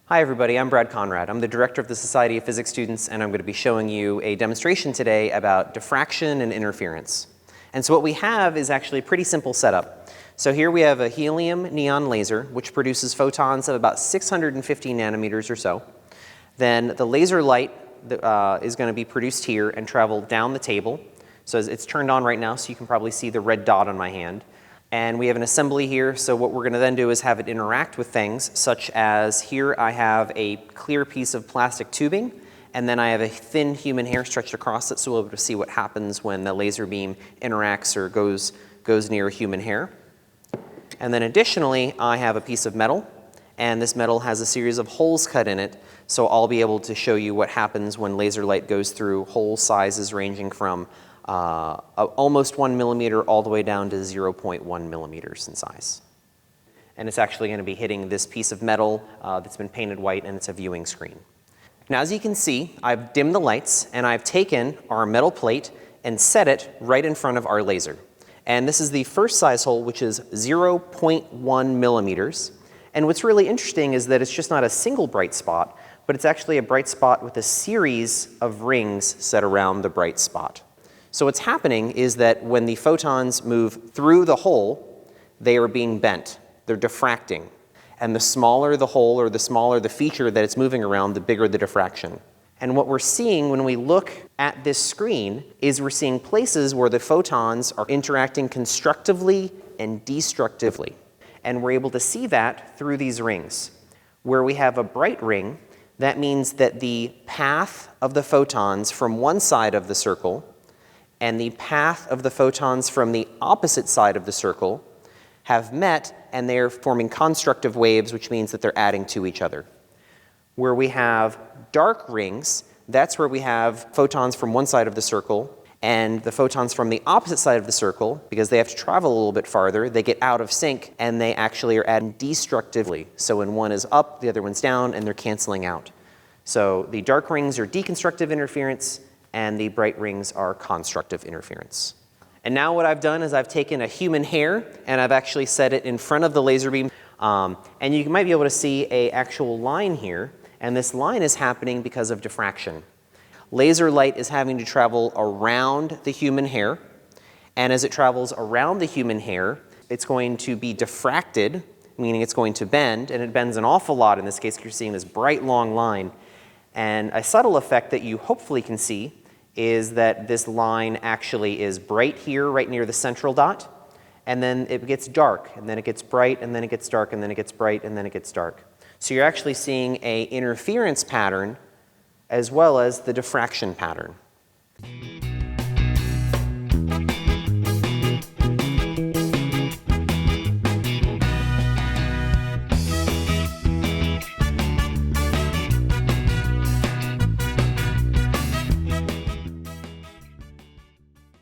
Hi everybody, I'm Brad Conrad. I'm the director of the Society of Physics Students, and I'm going to be showing you a demonstration today about diffraction and interference. And so what we have is actually a pretty simple setup. So here we have a helium neon laser, which produces photons of about 650 nanometers or so. Then the laser light is going to be produced here and travel down the table. So it's turned on right now, so you can probably see the red dot on my hand. And we have an assembly here, so what we're going to then do is have it interact with things, such as here I have a clear piece of plastic tubing, and then I have a thin human hair stretched across it, so we'll be able to see what happens when the laser beam interacts or goes near human hair. And then additionally, I have a piece of metal, and this metal has a series of holes cut in it, so I'll be able to show you what happens when laser light goes through hole sizes ranging from almost 1 millimeter all the way down to 0.1 millimeters in size. And it's actually going to be hitting this piece of metal that's been painted white, and it's a viewing screen. Now, as you can see, I've dimmed the lights, and I've taken our metal plate and set it right in front of our laser. And this is the first size hole, which is 0.1 millimeters. And what's really interesting is that it's just not a single bright spot, but it's actually a bright spot with a series of rings set around the bright spot. So what's happening is that when the photons move through the hole, they are being bent. They're diffracting. And the smaller the hole, or the smaller the feature that it's moving around, the bigger the diffraction. And what we're seeing when we look at this screen is we're seeing places where the photons are interacting constructively and destructively. And we're able to see that through these rings. Where we have a bright ring, that means that the path of the photons from one side of the circle and the path of the photons from the opposite side of the circle have met, and they're forming constructive waves, which means that they're adding to each other. Where we have dark rings, that's where we have photons from one side of the circle, and the photons from the opposite side of the circle, because they have to travel a little bit farther, they get out of sync, and they actually are adding destructively. So when one is up, the other one's down, and they're canceling out. So the dark rings are deconstructive interference, and the bright rings are constructive interference. And now what I've done is I've taken a human hair and I've actually set it in front of the laser beam. And you might be able to see an actual line here, and this line is happening because of diffraction. Laser light is having to travel around the human hair, and as it travels around the human hair, it's going to be diffracted, meaning it's going to bend, and it bends an awful lot. In this case, you're seeing this bright long line. And a subtle effect that you hopefully can see is that this line actually is bright here, right near the central dot, and then it gets dark, and then it gets bright, and then it gets dark, and then it gets bright, and then it gets dark. So you're actually seeing an interference pattern as well as the diffraction pattern.